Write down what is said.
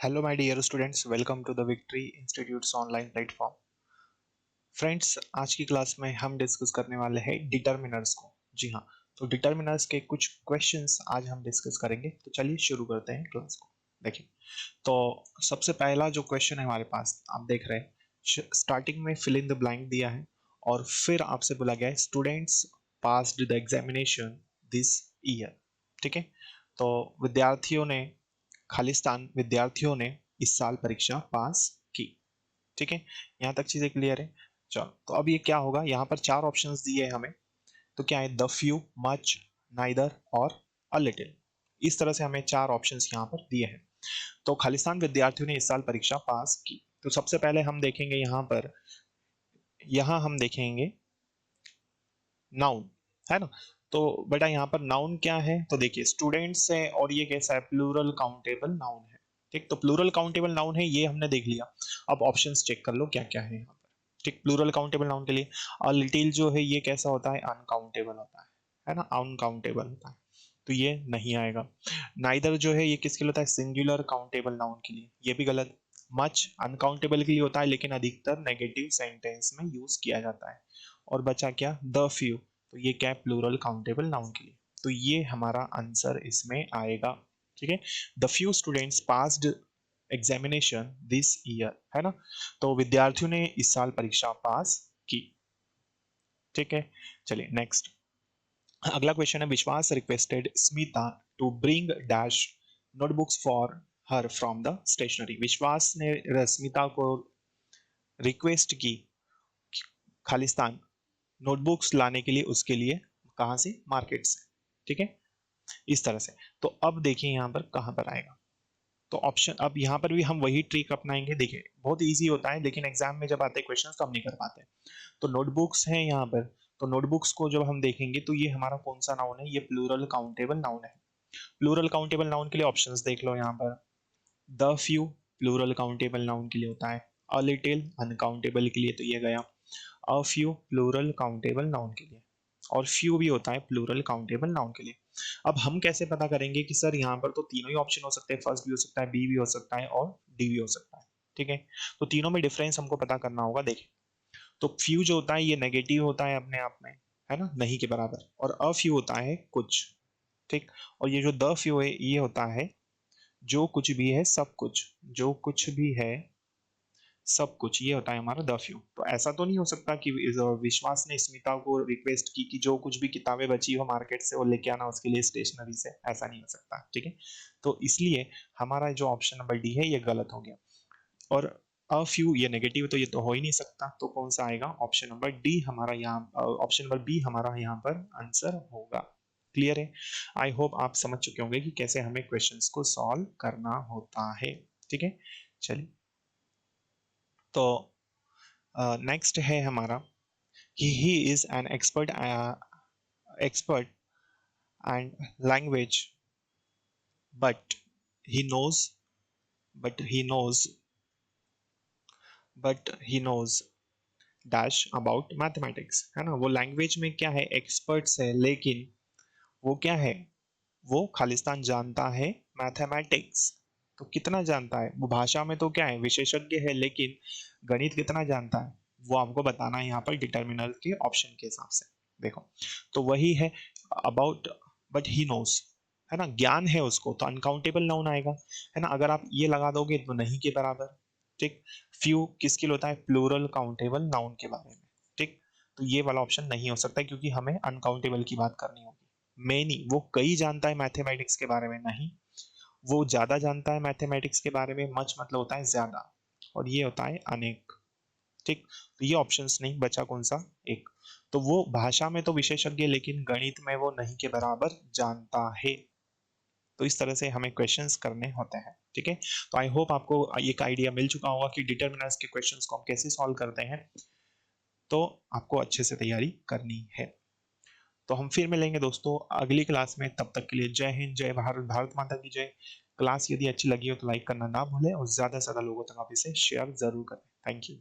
Hello my dear students, welcome to the Victory Institutes online platform. Friends, आज की class में हम discuss करने वाले हैं डिटर्मिनर्स को। जी हाँ, तो डिटर्मिनर्स के कुछ क्वेश्चंस आज हम डिस्कस करेंगे। तो चलिए शुरू करते हैं क्लास को। देखिए, तो सबसे पहला जो क्वेश्चन है हमारे पास, आप देख रहे हैं स्टार्टिंग में फिल इन द ब्लैंक दिया है और फिर आपसे बोला गया है students passed the examination this year. ठीक है, तो विद्यार्थियों ने इस साल परीक्षा पास की। ठीक है, यहाँ तक चीजें क्लियर है। चलो, तो अब ये क्या होगा, यहाँ पर चार ऑप्शंस दिए हैं हमें। तो क्या है, द फ्यू, मच, नाइदर और अ लिटिल। इस तरह से हमें चार ऑप्शंस यहाँ पर दिए हैं। तो खालिस्तान विद्यार्थियों ने इस साल परीक्षा पास की। तो सबसे पहले हम देखेंगे यहाँ हम देखेंगे नाउन, है ना। तो बेटा यहाँ पर नाउन क्या है, तो देखिए स्टूडेंट्स है और ये कैसा है, प्लूरल काउंटेबल नाउन है। ठीक, तो प्लूरल काउंटेबल नाउन है, ये हमने देख लिया। अब ऑप्शंस चेक कर लो क्या क्या है यहाँ पर। ठीक, प्लूरल काउंटेबल नाउन के लिए लिटिल जो है ये कैसा होता है, अनकाउंटेबल होता है ना, अनकाउंटेबल होता है, तो ये नहीं आएगा। नाइदर जो है ये किसके लिए होता है, सिंगुलर काउंटेबल नाउन के लिए, ये भी गलत। मच अनकाउंटेबल के लिए होता है लेकिन अधिकतर नेगेटिव सेंटेंस में यूज किया जाता है। और बचा क्या, द फ्यू, तो ये क्या है, प्लूरल काउंटेबल नाउन के लिए। तो ये हमारा आंसर इसमें आएगा। ठीक है, the few students passed examination this year, है ना। तो विद्यार्थियों ने इस साल परीक्षा पास की। ठीक है, चलिए नेक्स्ट। अगला क्वेश्चन है, Vishwas requested Smita to bring dash notebooks for her from the stationery. Vishwas ने स्मिता को रिक्वेस्ट की खालिस्तान नोटबुक्स लाने के लिए, उसके लिए कहां से, मार्केट से। ठीक है, इस तरह से। तो अब देखिए यहाँ पर कहां पर आएगा। तो ऑप्शन, अब यहाँ पर भी हम वही ट्रिक अपनाएंगे। देखिए बहुत इजी होता है लेकिन एग्जाम में जब आते हैं क्वेश्चंस तो हम नहीं कर पाते। तो नोटबुक्स हैं यहाँ पर, तो नोटबुक्स को जब हम देखेंगे तो ये हमारा कौन सा नाउन है, ये प्लूरल काउंटेबल नाउन है। प्लूरल काउंटेबल नाउन के लिए ऑप्शंस देख लो यहाँ पर। The few plural countable noun के लिए होता है। अ लिटिल अनकाउंटेबल के लिए तो ये गया। A few plural countable noun के लिए, और फ्यू भी होता है प्लूरल काउंटेबल नाउन के लिए। अब हम कैसे पता करेंगे कि सर यहाँ पर तो तीनों ही ऑप्शन हो सकते हैं, फर्स्ट भी हो सकता है, बी भी हो सकता है और डी भी हो सकता है। ठीक है, तो तीनों में डिफरेंस हमको पता करना होगा। देखिए, तो फ्यू जो होता है ये नेगेटिव होता है अपने आप में, है ना, नहीं के बराबर, और अ फ्यू होता है कुछ। ठीक, और ये जो द फ्यू है ये होता है जो कुछ भी है सब कुछ, जो कुछ भी है सब कुछ, ये होता है हमारा द फ्यू। तो ऐसा तो नहीं हो सकता कि विश्वास ने स्मिता को रिक्वेस्ट की कि जो कुछ भी किताबें बची हो मार्केट से वो लेके आना उसके लिए स्टेशनरी से, ऐसा नहीं हो सकता। ठीक है, तो इसलिए हमारा जो ऑप्शन नंबर डी है ये गलत हो गया। और अ फ्यू ये नेगेटिव, तो ये तो हो ही नहीं सकता, तो कौन सा आएगा, ऑप्शन नंबर डी हमारा यहाँ, ऑप्शन नंबर बी हमारा यहाँ पर आंसर होगा। क्लियर है। आई होप आप समझ चुके होंगे कि कैसे हमें क्वेश्चंस को सॉल्व करना होता है। ठीक है, चलिए, तो नेक्स्ट है हमारा, he is an expert and language, but he knows but he knows but he knows dash about mathematics, है ना। वो लैंग्वेज में क्या है, एक्सपर्ट्स है, लेकिन वो क्या है, वो खालिस्तान जानता है मैथमेटिक्स। तो कितना जानता है, वो भाषा में तो क्या है, विशेषज्ञ है, लेकिन गणित कितना जानता है वो आपको बताना है यहाँ पर डिटर्मिनल के ऑप्शन के हिसाब से। देखो, तो वही है अबाउट, बट ही नोस, है ना, ज्ञान है उसको, तो अनकाउंटेबल नाउन आएगा, है ना। अगर आप ये लगा दोगे तो नहीं के बराबर। ठीक, फ्यू किसके लिए होता है, प्लूरल काउंटेबल नाउन के बारे में। ठीक, तो ये वाला ऑप्शन नहीं हो सकता क्योंकि हमें अनकाउंटेबल की बात करनी होगी। मेनी, वो कई जानता है मैथमेटिक्स के बारे में, नहीं, वो ज्यादा जानता है मैथमेटिक्स के बारे में। मच मतलब होता है ज्यादा, और ये होता है अनेक। ठीक, तो ये ऑप्शंस नहीं, बचा कौन सा, एक। तो वो भाषा में तो विशेषज्ञ लेकिन गणित में वो नहीं के बराबर जानता है। तो इस तरह से हमें क्वेश्चंस करने होते हैं। ठीक है, तो आई होप आपको एक आइडिया मिल चुका होगा कि डिटर्मिनर्स के क्वेश्चंस को हम कैसे सॉल्व करते हैं। तो आपको अच्छे से तैयारी करनी है। तो हम फिर मिलेंगे दोस्तों अगली क्लास में, तब तक के लिए जय हिंद, जय भारत, भारत माता की जय। क्लास यदि अच्छी लगी हो तो लाइक करना ना भूलें और ज्यादा से ज्यादा लोगों तक आप इसे शेयर जरूर करें। Thank you.